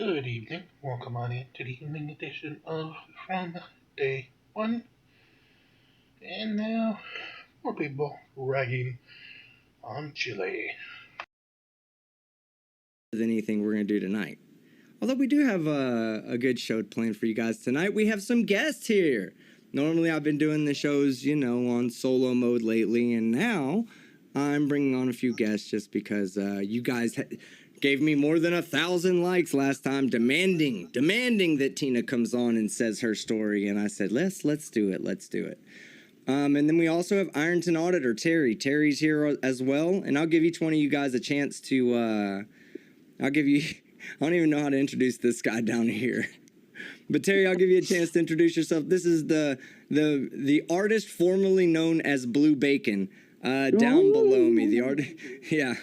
Good evening. Welcome on in to the evening edition of From Day One. And now, more people ragging on Chile. Anything we're going to do tonight. Although we do have a good show planned for you guys tonight. We have some guests here. Normally I've been doing the shows, on solo mode lately, and now I'm bringing on a few guests just because you guys gave me more than 1,000 likes last time, demanding that Tina comes on and says her story, and I said, let's do it. And then we also have Ironton Auditor Terry. Terry's here as well, and I'll give each one of you guys a chance to. I don't even know how to introduce this guy down here. But Terry, I'll give you a chance to introduce yourself. This is the artist formerly known as Blue Bacon. Down below me, the artist. Yeah.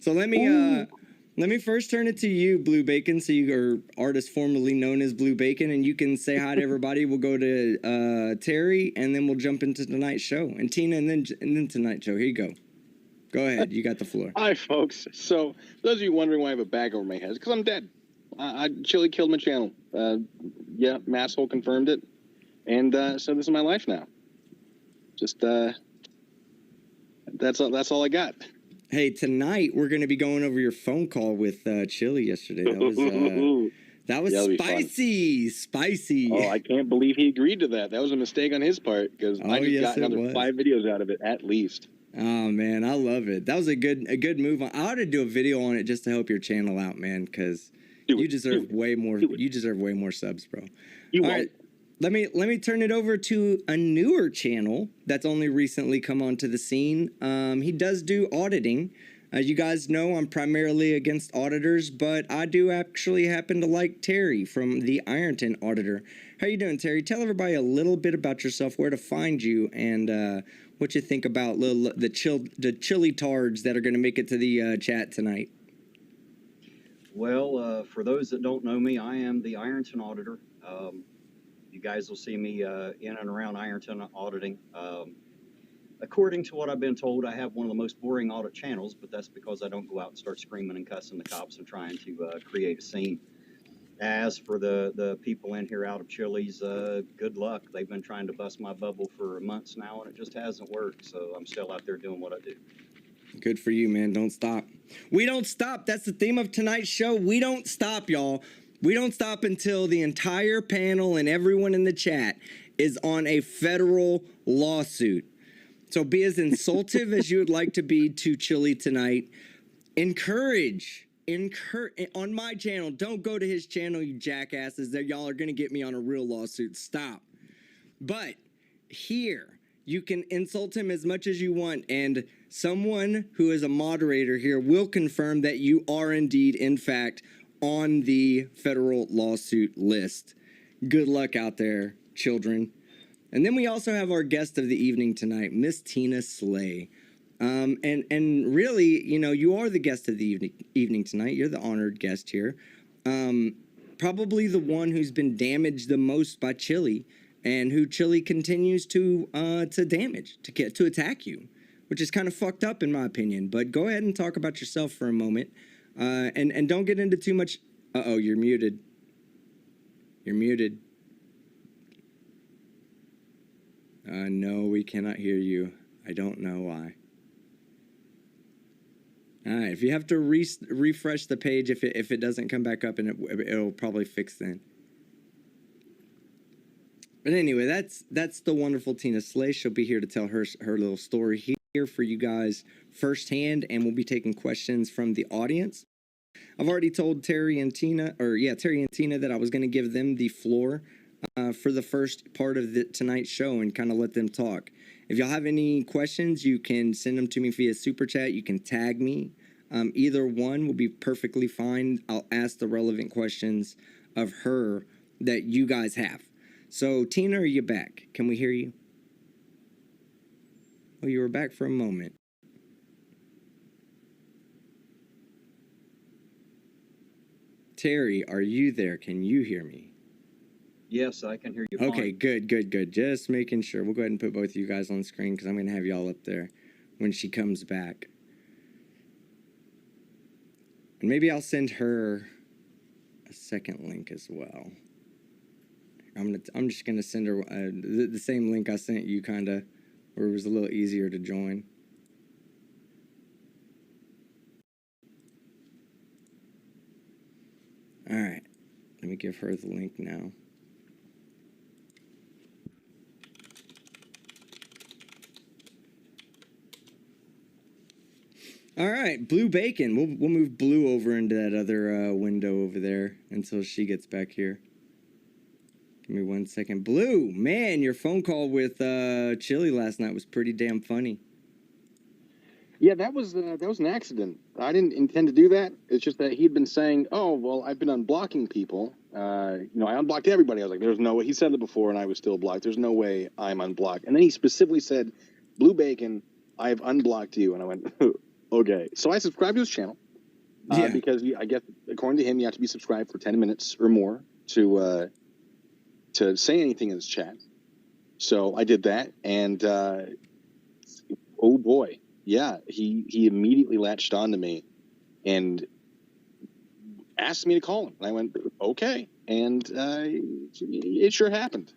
So let me first turn it to you, Blue Bacon. So you are artist formerly known as Blue Bacon, and you can say hi to everybody. We'll go to Terry, and then we'll jump into tonight's show, and Tina, and then tonight's show. Here you go. Go ahead. You got the floor. Hi, folks. So, those of you wondering why I have a bag over my head, it's because I'm dead. Chili killed my channel. Yeah, Masshole confirmed it. And so this is my life now. Just, that's all I got. Hey, tonight we're going to be going over your phone call with Chili yesterday. That was spicy. Oh, I can't believe he agreed to that. That was a mistake on his part because I just got another 5 videos out of it at least. Oh man, I love it. That was a good move. I ought to do a video on it just to help your channel out, man, because you deserve way more. You deserve way more subs, bro. All right, let me turn it over to a newer channel that's only recently come onto the scene. He does do auditing. As you guys know, I'm primarily against auditors, but I do actually happen to like Terry from the Ironton Auditor. How you doing, Terry? Tell everybody a little bit about yourself, where to find you, and what you think about the chili tards that are going to make it to the chat tonight. Well, for those that don't know me, I am the Ironton Auditor. You guys will see me in and around Ironton auditing. According to what I've been told, I have one of the most boring audit channels, but that's because I don't go out and start screaming and cussing the cops and trying to create a scene. As for the people in here out of Chili's, good luck. They've been trying to bust my bubble for months now, and it just hasn't worked, so I'm still out there doing what I do. Good for you, man. Don't stop. We don't stop. That's the theme of tonight's show. We don't stop, y'all. We don't stop until the entire panel and everyone in the chat is on a federal lawsuit. So be as insultive as you would like to be to Chili tonight. Encourage on my channel. Don't go to his channel, you jackasses. That y'all are gonna get me on a real lawsuit. Stop. But here, you can insult him as much as you want, and someone who is a moderator here will confirm that you are indeed, in fact, on the federal lawsuit list. Good luck out there, children. And then we also have our guest of the evening tonight, Miss Tina Slay. And really, you are the guest of the evening tonight. You're the honored guest here. Probably the one who's been damaged the most by Chili, and who Chili continues to damage, to attack you, which is kind of fucked up in my opinion. But go ahead and talk about yourself for a moment, and don't get into too much. Uh-oh, you're muted. You're muted. No, we cannot hear you. I don't know why. All right, if you have to refresh the page, if it doesn't come back up, and it'll probably fix then. But anyway, that's the wonderful Tina Slay. She'll be here to tell her little story here for you guys firsthand, and we'll be taking questions from the audience. I've already told Terry and Tina that I was going to give them the floor for the first part of tonight's show and kind of let them talk. If y'all have any questions, you can send them to me via Super Chat. You can tag me. Either one will be perfectly fine. I'll ask the relevant questions of her that you guys have. So, Tina, are you back? Can we hear you? Oh, you were back for a moment. Terry, are you there? Can you hear me? Yes, I can hear you fine. Okay, good. Just making sure. We'll go ahead and put both of you guys on the screen because I'm going to have y'all up there when she comes back. And maybe I'll send her a second link as well. I'm just gonna send her the same link I sent you, kinda, where it was a little easier to join. All right, let me give her the link now. All right, Blue Bacon. We'll move Blue over into that other window over there until she gets back here. Give me 1 second. Blue, man, your phone call with Chili last night was pretty damn funny. Yeah, that was an accident. I didn't intend to do that. It's just that he'd been saying, "Oh, well, I've been unblocking people. I unblocked everybody." I was like, "There's no way." He said it before, and I was still blocked. There's no way I'm unblocked. And then he specifically said, "Blue Bacon, I've unblocked you." And I went, "Okay." So I subscribed to his channel because I guess according to him, you have to be subscribed for 10 minutes or more to say anything in his chat. So I did that, and oh boy. Yeah, he immediately latched on to me and asked me to call him. And I went, okay. And it sure happened.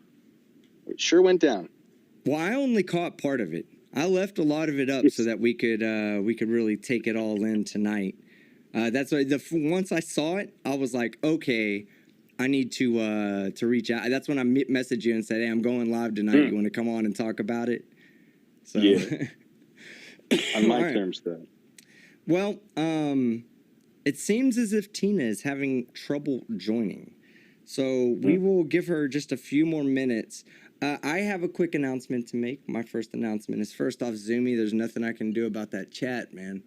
It sure went down. Well, I only caught part of it. I left a lot of it up so that we could really take it all in tonight. That's why once I saw it, I was like, okay, I need to reach out. That's when I messaged you and said, hey, I'm going live tonight. You want to come on and talk about it? So. Yeah. On my terms, though. Well, it seems as if Tina is having trouble joining. So we will give her just a few more minutes. I have a quick announcement to make. My first announcement is, first off, Zoomy, there's nothing I can do about that chat, man.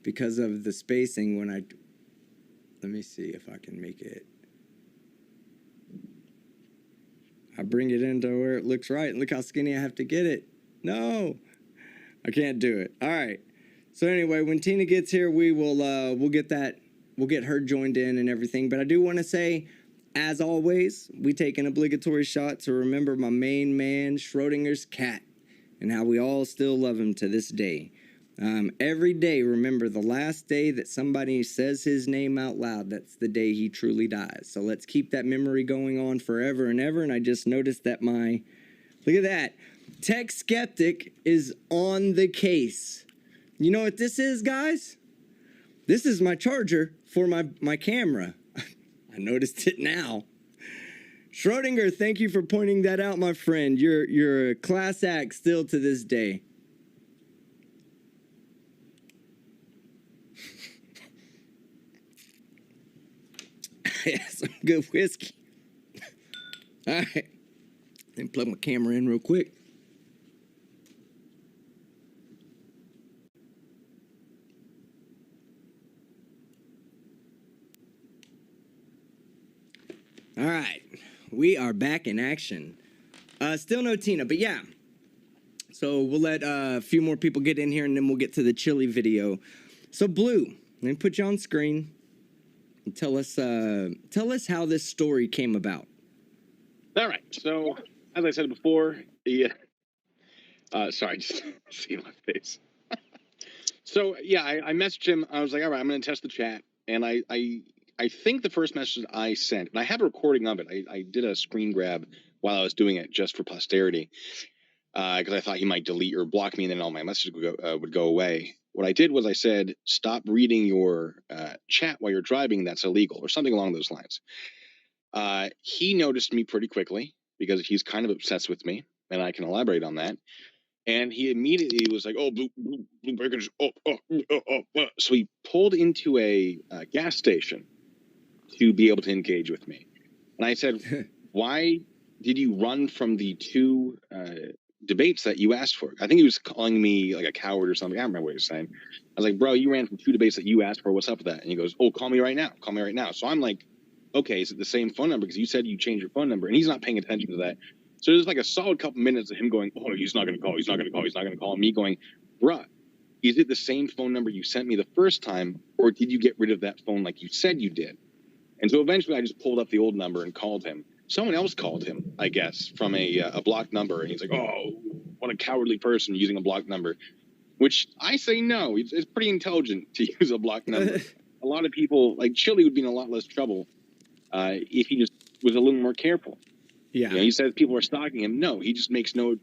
Because of the spacing when I... Let me see if I can make it. I bring it into where it looks right. Look how skinny I have to get it. No. I can't do it. All right. So anyway, when Tina gets here, we'll get her joined in and everything. But I do want to say, as always, we take an obligatory shot to remember my main man, Schrodinger's cat, and how we all still love him to this day. Every day, remember the last day that somebody says his name out loud, that's the day he truly dies. So let's keep that memory going on forever and ever. And I just noticed that look at that. Tech Skeptic is on the case. You know what this is, guys? This is my charger for my camera. I noticed it now. Schrodinger, thank you for pointing that out, my friend. You're a class act still to this day. Yeah, some good whiskey. All right. Let me plug my camera in real quick. All right, we are back in action. Still no Tina, but yeah. So we'll let a few more people get in here, and then we'll get to the chili video. So Blue, let me put you on screen and tell us how this story came about. All right. So as I said before, yeah. Sorry, just see my face. So yeah, I messaged him. I was like, all right, I'm going to test the chat, and I think the first message I sent, and I have a recording of it. I did a screen grab while I was doing it just for posterity, because I thought he might delete or block me, and then all my messages would go away. What I did was I said, "Stop reading your chat while you're driving. That's illegal," or something along those lines. He noticed me pretty quickly because he's kind of obsessed with me, and I can elaborate on that. And he immediately was like, "Oh, blue breakers! Oh." So he pulled into a gas station to be able to engage with me. And I said, why did you run from the two debates that you asked for? I think he was calling me like a coward or something. I don't remember what he was saying. I was like, bro, you ran from two debates that you asked for. What's up with that? And he goes, oh, call me right now. Call me right now. So I'm like, okay, is it the same phone number? Because you said you changed your phone number. And he's not paying attention to that. So there's like a solid couple minutes of him going, oh, he's not going to call. He's not going to call. He's not going to call. And me going, bruh, is it the same phone number you sent me the first time? Or did you get rid of that phone like you said you did? And so eventually I just pulled up the old number and called him. Someone else called him, I guess, from a blocked number. And he's like, oh, what a cowardly person using a blocked number. Which I say no. It's pretty intelligent to use a blocked number. A lot of people, like Chili would be in a lot less trouble if he just was a little more careful. Yeah. You know, he says people are stalking him. No, he just makes no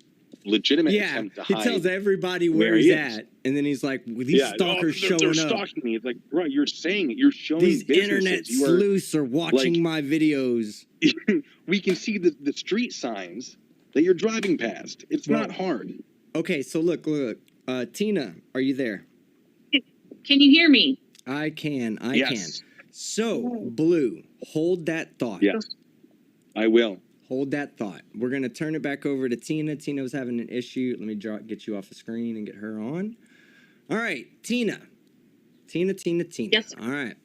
legitimate attempt to hide. He tells everybody where he's at, and then he's like, well, these stalkers showing they're up. Stalking me. It's like, bro, you're saying it. You're showing these businesses. internet sleuths are watching my videos. We can see the street signs that you're driving past. It's not hard. Okay, so look. Tina, are you there? Can you hear me? I can. Yes. So, Blue, hold that thought. Yes, I will. Hold that thought. We're going to turn it back over to Tina. Tina was having an issue. Let me get you off the screen and get her on. All right, Tina. Tina. Yes. All right.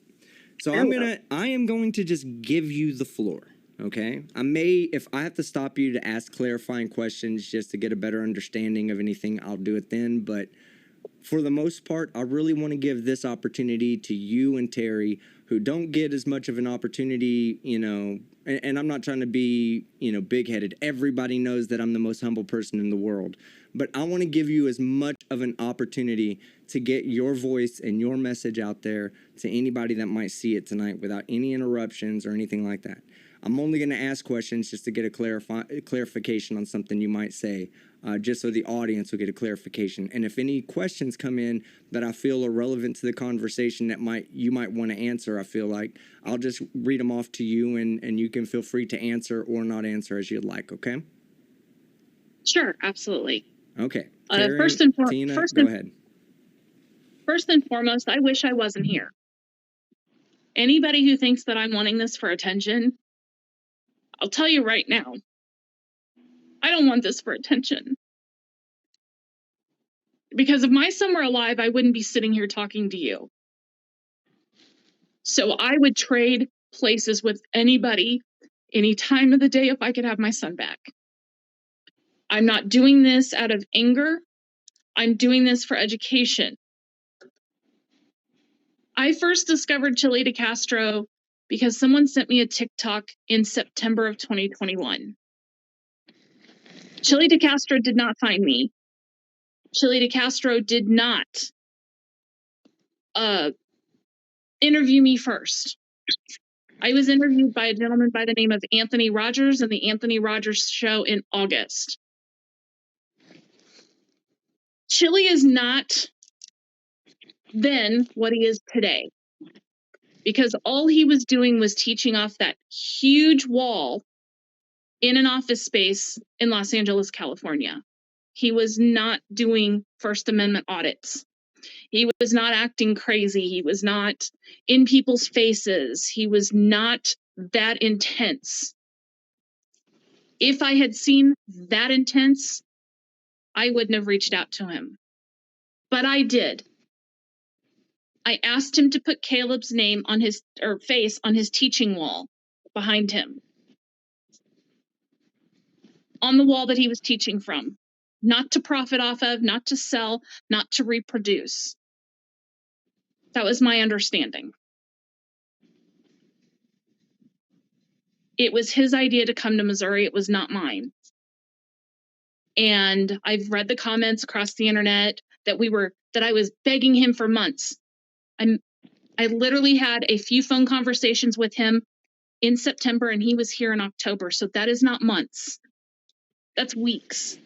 So I am going to just give you the floor. Okay. If I have to stop you to ask clarifying questions just to get a better understanding of anything, I'll do it then. But for the most part, I really want to give this opportunity to you and Terry, who don't get as much of an opportunity, you know, and I'm not trying to be, you know, big-headed. Everybody knows that I'm the most humble person in the world. But I want to give you as much of an opportunity to get your voice and your message out there to anybody that might see it tonight without any interruptions or anything like that. I'm only going to ask questions just to get a clarification on something you might say, just so the audience will get a clarification. And if any questions come in that I feel are relevant to the conversation that you might want to answer, I feel like I'll just read them off to you, and you can feel free to answer or not answer as you'd like, okay? Sure, absolutely. Okay. Tina, go ahead. First and foremost, I wish I wasn't here. Anybody who thinks that I'm wanting this for attention, I'll tell you right now, I don't want this for attention. Because if my son were alive, I wouldn't be sitting here talking to you. So I would trade places with anybody, any time of the day, if I could have my son back. I'm not doing this out of anger. I'm doing this for education. I first discovered Chili DeCastro because someone sent me a TikTok in September of 2021. Chili DeCastro did not find me. Chili DeCastro did not interview me first. I was interviewed by a gentleman by the name of Anthony Rogers in the Anthony Rogers Show in August. Chili is not then what he is today, because all he was doing was teaching off that huge wall in an office space in Los Angeles, California. He was not doing First Amendment audits. He was not acting crazy. He was not in people's faces. He was not that intense. If I had seen that intense, I wouldn't have reached out to him. But I did. I asked him to put Caleb's name on his face on his teaching wall behind him. On the wall that he was teaching from. Not to profit off of, not to sell, not to reproduce. That was my understanding. It was his idea to come to Missouri. It was not mine. And I've read the comments across the internet that I was begging him for months. I literally had a few phone conversations with him in September, and he was here in October. So that is not months. That's weeks.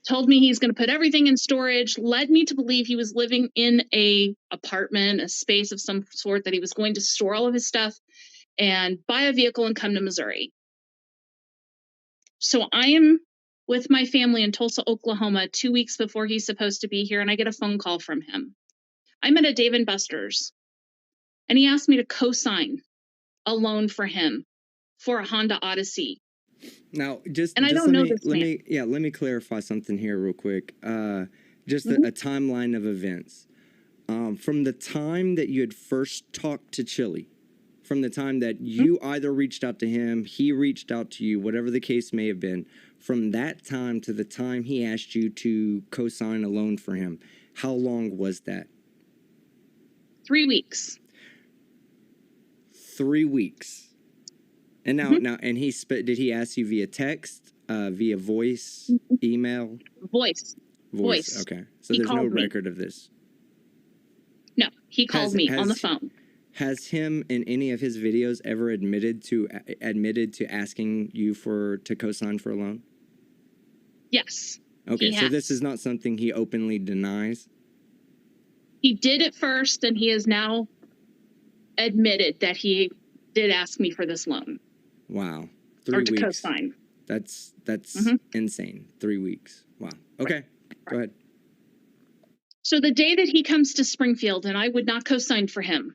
Told me he's going to put everything in storage, led me to believe he was living in a apartment, a space of some sort, that he was going to store all of his stuff and buy a vehicle and come to Missouri. So I am with my family in Tulsa, Oklahoma, 2 weeks before he's supposed to be here, and I get a phone call from him. I'm at a Dave & Buster's, and he asked me to co-sign a loan for him for a Honda Odyssey. Now, let me clarify something here real quick. A timeline of events. From the time that you had first talked to Chili, from the time that you either reached out to him, he reached out to you, whatever the case may have been, from that time to the time he asked you to co-sign a loan for him, how long was that? 3 weeks. 3 weeks. And and did he ask you via text, via voice, email? Voice. Okay. So there's no record of this. No, he called me on the phone. Has him in any of his videos ever admitted to asking you to co-sign for a loan? Yes. Okay, so this is not something he openly denies? He did at first, and he has now admitted that he did ask me for this loan. Wow. Or 3 to weeks. co-sign. That's insane. 3 weeks. Wow. Okay, Right. go ahead. So the day that he comes to Springfield, and I would not co-sign for him,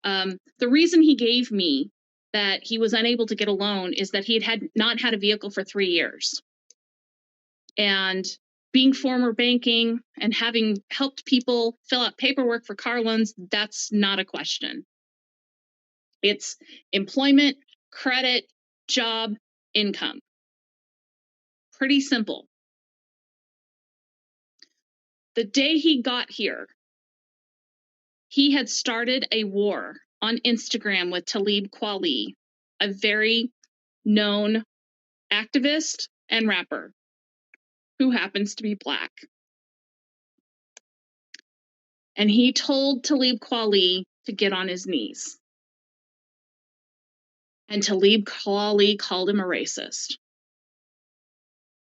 the reason he gave me that he was unable to get a loan is that he had not had a vehicle for 3 years. And being former banking and having helped people fill out paperwork for car loans, that's not a question. It's employment, credit, job, income. Pretty simple. The day he got here, he had started a war on Instagram with Talib Kweli, a very known activist and rapper who happens to be Black. And he told Talib Kweli to get on his knees. And Talib Kweli called him a racist.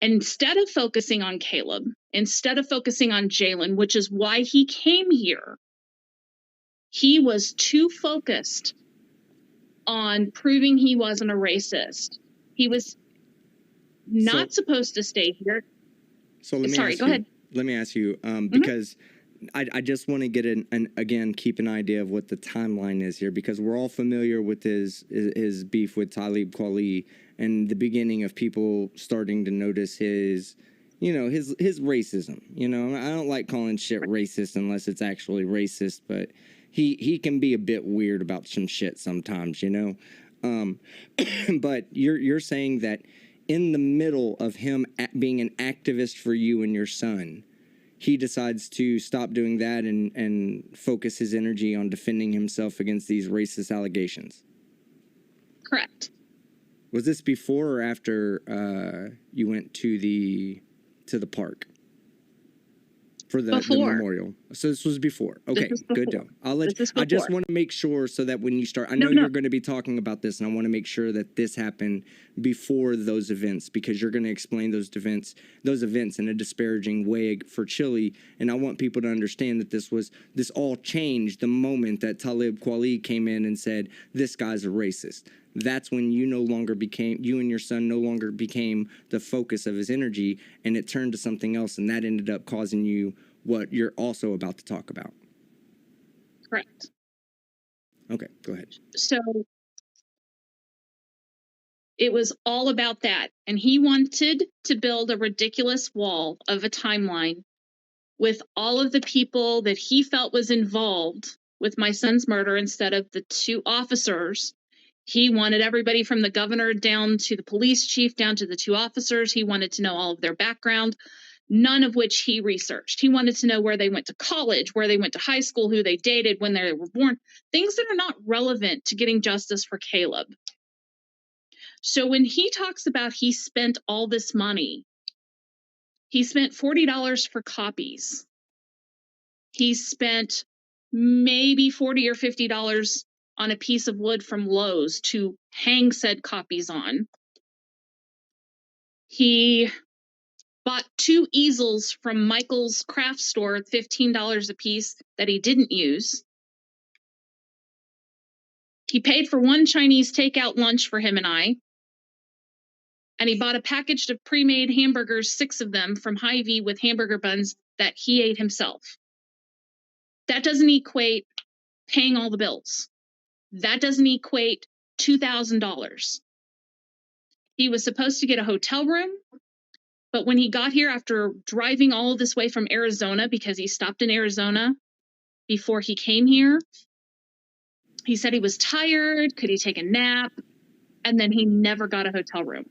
And instead of focusing on Caleb, instead of focusing on Jalen, which is why he came here, he was too focused on proving he wasn't a racist. He was not supposed to stay here. So let me Sorry, go ahead. Let me ask you, because I just want to get again, keep an idea of what the timeline is here, because we're all familiar with his beef with Talib Kweli and the beginning of people starting to notice his racism. You know, I don't like calling shit racist unless it's actually racist, but he can be a bit weird about some shit sometimes, you know. But you're saying that in the middle of him being an activist for you and your son, he decides to stop doing that and focus his energy on defending himself against these racist allegations. Correct. Was this before or after you went to the park for the memorial? So this was before. Okay, good deal. I just want to make sure so that when you start, I know you're going to be talking about this, and I want to make sure that this happened before those events, because you're going to explain those events in a disparaging way for Chile. And I want people to understand that this all changed the moment that Talib Kweli came in and said, this guy's a racist. That's when you and your son no longer became the focus of his energy, and it turned to something else, and that ended up causing you what you're also about to talk about. Correct. Okay, go ahead. So it was all about that. And he wanted to build a ridiculous wall of a timeline with all of the people that he felt was involved with my son's murder instead of the 2 officers. He wanted everybody from the governor down to the police chief, down to the 2 officers. He wanted to know all of their background, none of which he researched. He wanted to know where they went to college, where they went to high school, who they dated, when they were born, things that are not relevant to getting justice for Caleb. So when he talks about he spent all this money, he spent $40 for copies. He spent maybe $40 or $50 on a piece of wood from Lowe's to hang said copies on. He bought 2 easels from Michael's craft store at $15 a piece that he didn't use. He paid for 1 Chinese takeout lunch for him and I. And he bought a package of pre-made hamburgers, 6 of them, from Hy-Vee with hamburger buns that he ate himself. That doesn't equate paying all the bills. That doesn't equate $2,000. He was supposed to get a hotel room, but when he got here after driving all this way from Arizona, because he stopped in Arizona before he came here, he said he was tired, could he take a nap, and then he never got a hotel room.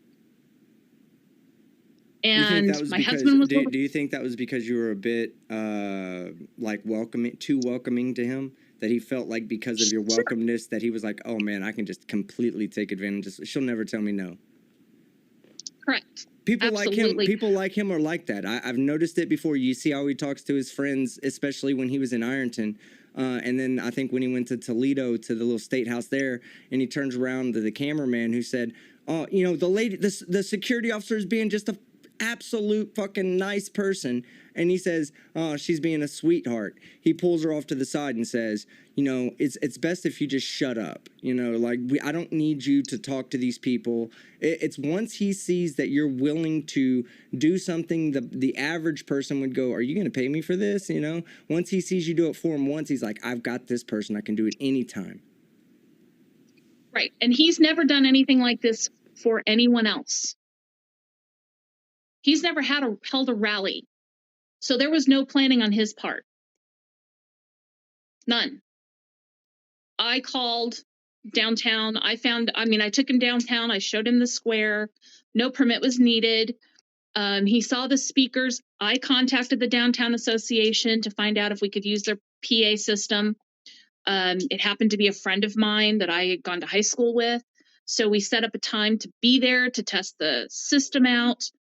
And my husband was... Do you think that was because you were a bit too welcoming to him? That he felt like because of your welcomeness that he was like, oh man, I can just completely take advantage. She'll never tell me no. Correct. People like him are like that. I've noticed it before. You see how he talks to his friends, especially when he was in Ironton. And then I think when he went to Toledo to the little state house there, and he turns around to the cameraman who said, "Oh, you know, the security officer is being just a absolute fucking nice person." And he says, "Oh, she's being a sweetheart." He pulls her off to the side and says, "You know, it's best if you just shut up. You know, like I don't need you to talk to these people." It's once he sees that you're willing to do something the average person would go, "Are you going to pay me for this?" You know, once he sees you do it for him once, he's like, "I've got this person. I can do it anytime." Right. And he's never done anything like this for anyone else. He's never held a rally. So there was no planning on his part. None. I called downtown. I took him downtown. I showed him the square. No permit was needed. He saw the speakers. I contacted the Downtown Association to find out if we could use their PA system. It happened to be a friend of mine that I had gone to high school with. So we set up a time to be there to test the system out.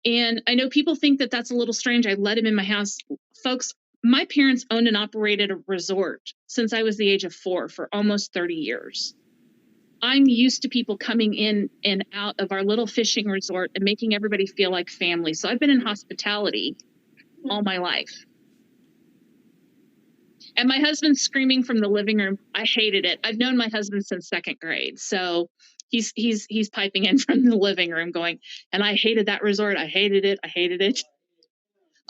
And I know people think that that's a little strange. I let him in my house. Folks, my parents owned and operated a resort since I was the age of 4 for almost 30 years. I'm used to people coming in and out of our little fishing resort and making everybody feel like family. So I've been in hospitality all my life. And my husband's screaming from the living room. I hated it. I've known my husband since 2nd grade. So he's piping in from the living room going, "And I hated that resort. I hated it. I hated it."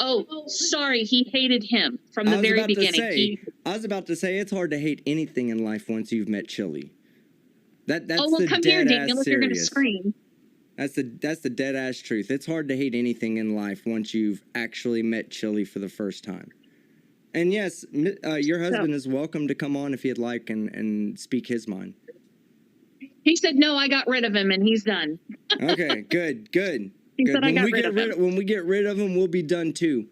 Oh, sorry. He hated him from the very beginning. I was about to say it's hard to hate anything in life once you've met Chili. That's come here, Daniel, if you're going to scream. That's the dead ass truth. It's hard to hate anything in life once you've actually met Chili for the first time. And yes, your husband is welcome to come on if he'd like and speak his mind. He said, "No, I got rid of him and he's done." Okay, good. He said, "I got rid of him." When we get rid of him, we'll be done too.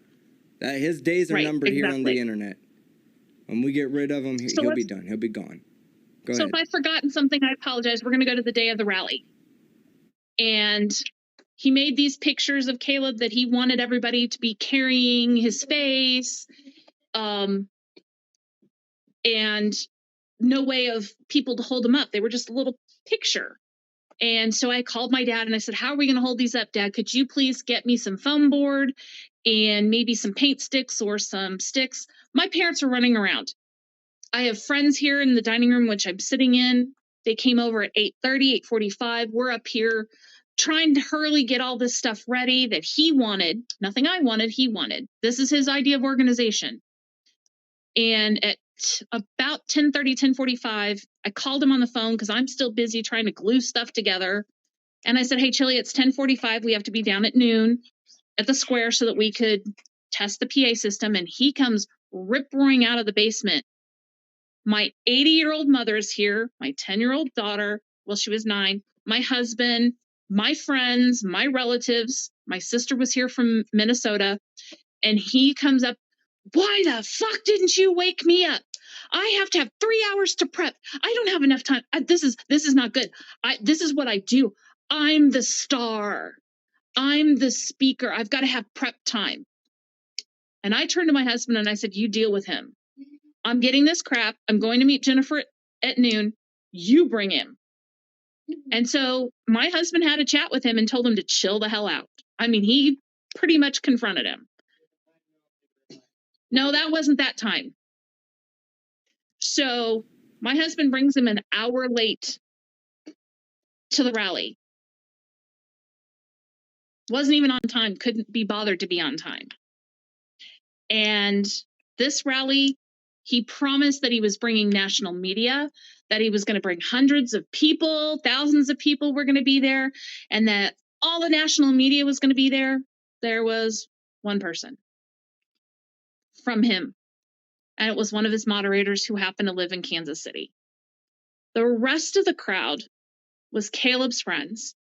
His days are numbered here on the internet. When we get rid of him, he'll be done. He'll be gone. Go ahead. So if I've forgotten something, I apologize. We're going to go to the day of the rally. And he made these pictures of Caleb that he wanted everybody to be carrying his face. And no way of people to hold them up. They were just a little picture. And so I called my dad and I said, "How are we going to hold these up, Dad? Could you please get me some foam board and maybe some paint sticks or some sticks?" My parents are running around. I have friends here in the dining room, which I'm sitting in. They came over at 8:30, 8:45. We're up here trying to hurriedly get all this stuff ready that he wanted. Nothing I wanted, he wanted. This is his idea of organization. And at about 10:30, 10:45, I called him on the phone because I'm still busy trying to glue stuff together. And I said, "Hey, Chili, it's 10:45. We have to be down at noon at the square so that we could test the PA system." And he comes rip-roaring out of the basement. My 80-year-old mother's here, my 10-year-old daughter, well, she was 9, my husband, my friends, my relatives, my sister was here from Minnesota. And he comes up, "Why the fuck didn't you wake me up? I have to have 3 hours to prep. I don't have enough time. This is not good. This is what I do. I'm the star. I'm the speaker. I've got to have prep time." And I turned to my husband and I said, "You deal with him. I'm getting this crap. I'm going to meet Jennifer at noon. You bring him." And so my husband had a chat with him and told him to chill the hell out. I mean, he pretty much confronted him. No, that wasn't that time. So my husband brings him an hour late to the rally. Wasn't even on time, couldn't be bothered to be on time. And this rally, he promised that he was bringing national media, that he was going to bring hundreds of people, thousands of people were going to be there, and that all the national media was going to be there. There was one person from him, and it was one of his moderators who happened to live in Kansas City. The rest of the crowd was Caleb's friends,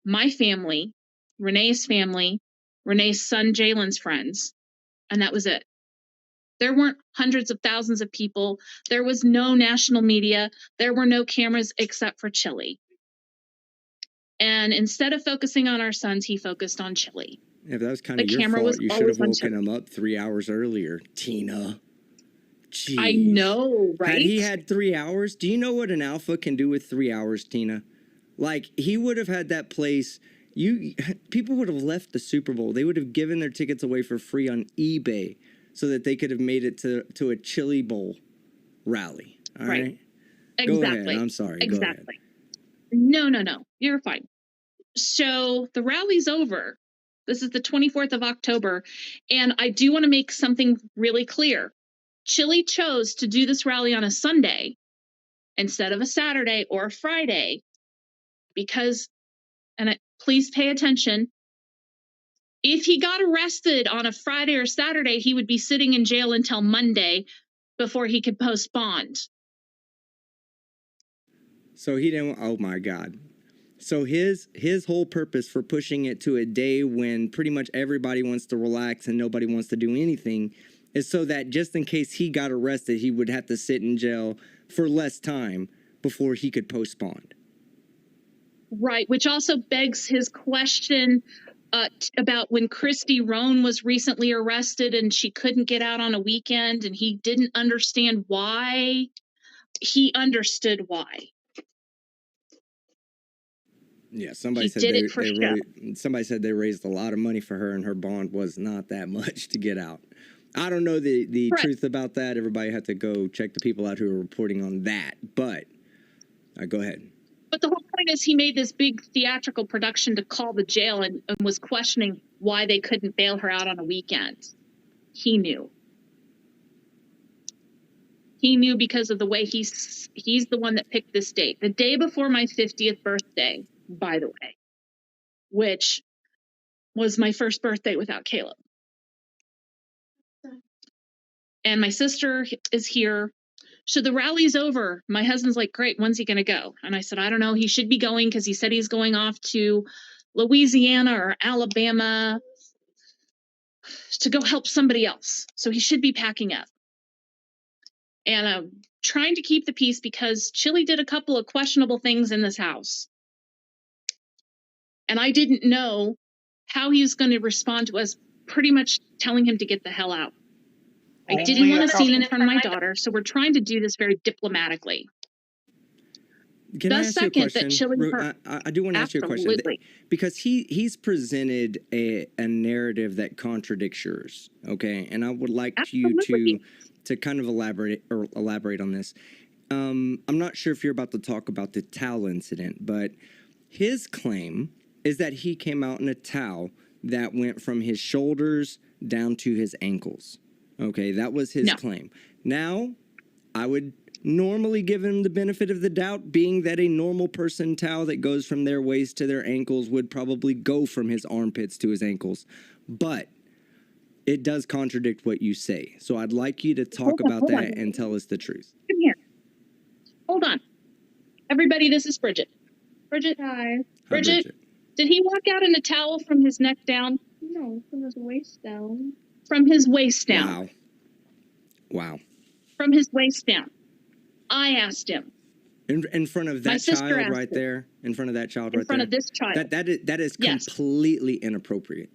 my family, Renee's family, Renee's son Jalen's friends, and that was it. There weren't hundreds of thousands of people. There was no national media. There were no cameras except for Chili. And instead of focusing on our sons, he focused on Chili. Yeah, that was kind of your fault. You should have woken him up 3 hours earlier, Tina. Jeez. I know, right? Had he had 3 hours, do you know what an alpha can do with 3 hours, Tina? Like, he would have had that place. People would have left the Super Bowl. They would have given their tickets away for free on eBay so that they could have made it to a Chili Bowl rally. All right. Exactly. Go ahead. I'm sorry. Exactly. No. You're fine. So the rally's over. This is the 24th of October. And I do want to make something really clear. Chili chose to do this rally on a Sunday instead of a Saturday or a Friday because, please pay attention, if he got arrested on a Friday or Saturday, he would be sitting in jail until Monday before he could post bond. So he didn't. Oh my God. So his whole purpose for pushing it to a day when pretty much everybody wants to relax and nobody wants to do anything is so that just in case he got arrested, he would have to sit in jail for less time before he could post bond. Right, which also begs his question about when Christy Roan was recently arrested and she couldn't get out on a weekend and he didn't understand why. He understood why. Yeah, somebody said they raised a lot of money for her and her bond was not that much to get out. I don't know the truth about that. Everybody had to go check the people out who are reporting on that. But go ahead. But the whole point is he made this big theatrical production to call the jail and was questioning why they couldn't bail her out on a weekend. He knew. He knew because of the way he's the one that picked this date. The day before my 50th birthday, by the way, which was my first birthday without Caleb. And my sister is here. So the rally's over. My husband's like, great, when's he going to go? And I said, I don't know. He should be going because he said he's going off to Louisiana or Alabama to go help somebody else. So he should be packing up. And I'm trying to keep the peace because Chili did a couple of questionable things in this house. And I didn't know how he was going to respond to us pretty much telling him to get the hell out. I didn't want to see it in front of my daughter, so we're trying to do this very diplomatically. Can I ask you a question? I do want to ask you a question. Because he's presented a narrative that contradicts yours, okay? And I would like you to kind of elaborate on this. I'm not sure if you're about to talk about the towel incident, but his claim is that he came out in a towel that went from his shoulders down to his ankles. Okay, that was his claim. Now, I would normally give him the benefit of the doubt, being that a normal person towel that goes from their waist to their ankles would probably go from his armpits to his ankles. But it does contradict what you say. So I'd like you to talk about that and tell us the truth. Come here. Hold on. Everybody, this is Bridget. Bridget, hi. Bridget, did he walk out in a towel from his neck down? No, from his waist down. From his waist down. Wow. From his waist down. I asked him. In front of that child right there? In front of that child right there? In front of this child. That is completely inappropriate.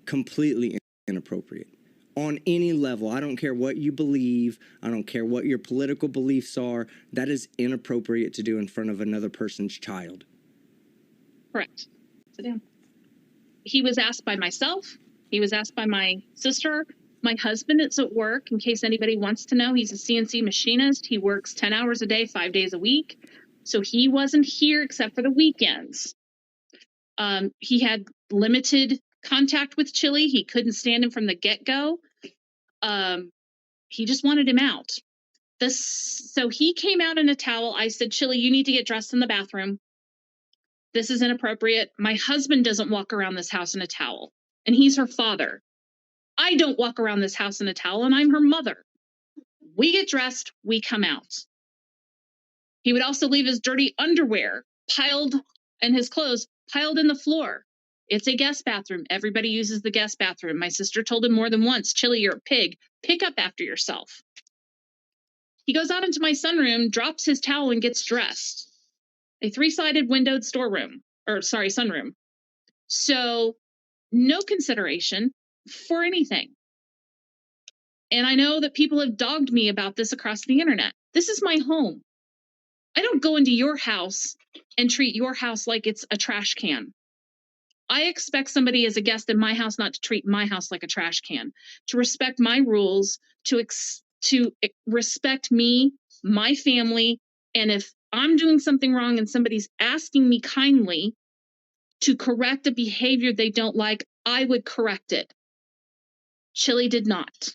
Completely inappropriate. On any level. I don't care what you believe. I don't care what your political beliefs are. That is inappropriate to do in front of another person's child. Correct. Sit down. He was asked by myself. He was asked by my sister. My husband is at work, in case anybody wants to know. He's a CNC machinist. He works 10 hours a day, 5 days a week. So he wasn't here except for the weekends. He had limited contact with Chili. He couldn't stand him from the get-go. He just wanted him out. So he came out in a towel. I said, Chili, you need to get dressed in the bathroom. This is inappropriate. My husband doesn't walk around this house in a towel. And he's her father. I don't walk around this house in a towel, and I'm her mother. We get dressed, we come out. He would also leave his dirty underwear and his clothes piled in the floor. It's a guest bathroom. Everybody uses the guest bathroom. My sister told him more than once, Chili, you're a pig. Pick up after yourself. He goes out into my sunroom, drops his towel, and gets dressed. A 3-sided windowed sunroom. So no consideration for anything. And I know that people have dogged me about this across the internet. This is my home. I don't go into your house and treat your house like it's a trash can. I expect somebody as a guest in my house not to treat my house like a trash can, to respect my rules, to respect me, my family, and if I'm doing something wrong and somebody's asking me kindly to correct a behavior they don't like, I would correct it. Chili did not.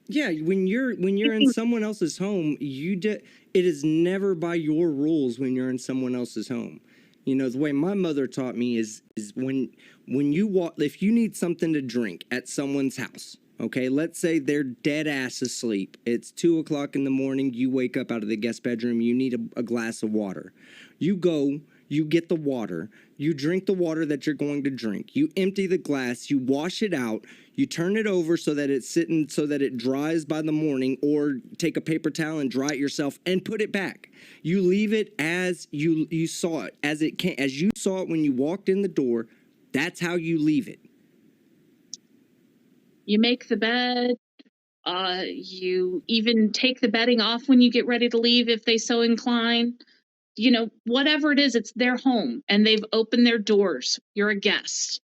Yeah, when you're in someone else's home, it is never by your rules when you're in someone else's home. You know, the way my mother taught me is when you walk, if you need something to drink at someone's house, okay, let's say they're dead ass asleep. It's 2:00 in the morning. You wake up out of the guest bedroom. You need a glass of water. You go, you get the water. You drink the water that you're going to drink. You empty the glass. You wash it out. You turn it over so that it's sitting, so that it dries by the morning, or take a paper towel and dry it yourself and put it back. You leave it as you saw it, as you saw it when you walked in the door. That's how you leave it. You make the bed. You even take the bedding off when you get ready to leave if they so incline. You know, whatever it is, it's their home and they've opened their doors. You're a guest.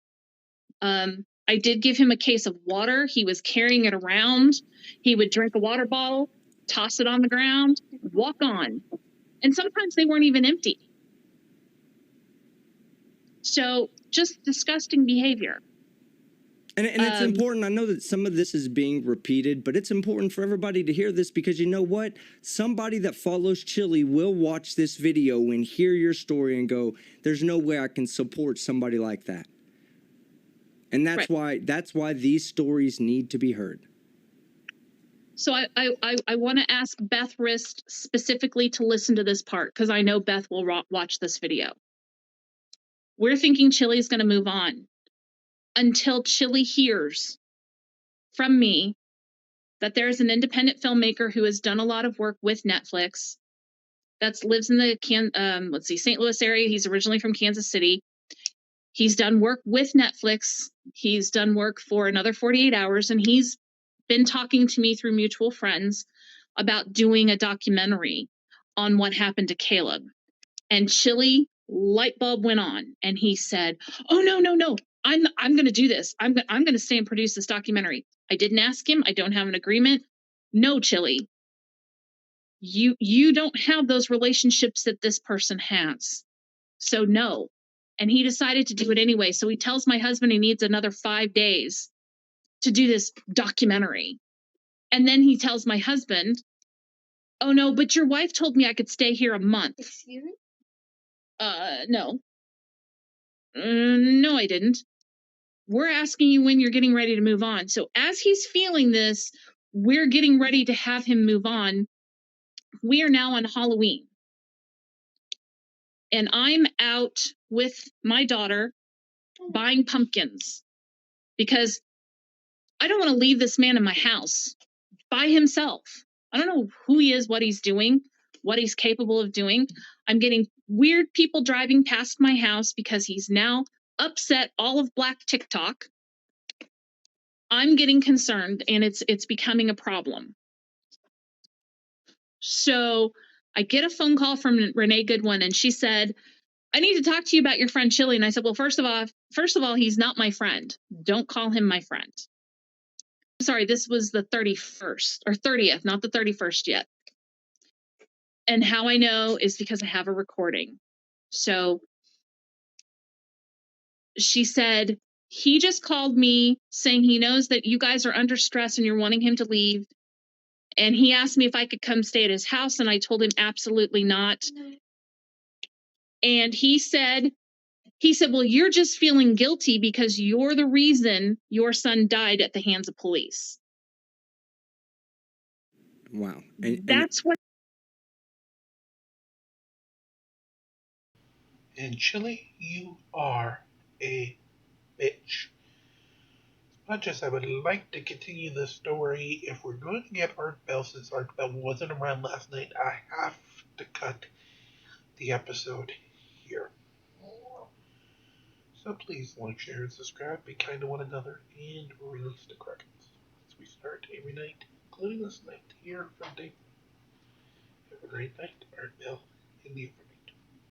I did give him a case of water. He was carrying it around. He would drink a water bottle, toss it on the ground, walk on. And sometimes they weren't even empty. So just disgusting behavior. And it's important. I know that some of this is being repeated, but it's important for everybody to hear this, because you know what? Somebody that follows Chili will watch this video and hear your story and go, there's no way I can support somebody like that. And that's why these stories need to be heard. So I want to ask Beth Rist specifically to listen to this part, because I know Beth will watch this video. We're thinking Chili's going to move on until Chili hears from me that there's an independent filmmaker who has done a lot of work with Netflix that lives in the St. Louis area. He's originally from Kansas City. He's done work with Netflix. He's done work for another 48 Hours, and he's been talking to me through mutual friends about doing a documentary on what happened to Caleb. And Chili light bulb went on, and he said, "Oh no! I'm going to do this. I'm going to stay and produce this documentary." I didn't ask him. I don't have an agreement. No, Chili. You don't have those relationships that this person has. So no. And he decided to do it anyway. So he tells my husband he needs another 5 days to do this documentary. And then he tells my husband, "Oh no, but your wife told me I could stay here a month." Excuse me? No. No, I didn't. We're asking you when you're getting ready to move on. So as he's feeling this, we're getting ready to have him move on. We are now on Halloween. And I'm out with my daughter buying pumpkins because I don't want to leave this man in my house by himself. I don't know who he is, what he's doing, what he's capable of doing. I'm getting weird people driving past my house because he's now upset all of Black TikTok. I'm getting concerned, and it's becoming a problem. So I get a phone call from Renee Goodwin, and she said, "I need to talk to you about your friend Chili." And I said, "Well, first of all, he's not my friend. Don't call him my friend." Sorry, this was the 31st or 30th, not the 31st yet. And how I know is because I have a recording. So she said, "He just called me saying he knows that you guys are under stress and you're wanting him to leave. And he asked me if I could come stay at his house. And I told him absolutely not. And he said, well, you're just feeling guilty because you're the reason your son died at the hands of police." Wow. That's what. And Chili, you are a bitch. As much as I would like to continue this story, if we're going to get Art Bell, since Art Bell wasn't around last night, I have to cut the episode here. So please like, share, and subscribe. Be kind to one another, and release the Krakens. we start every night, including this night here from Dave. Have a great night, Art Bell, in the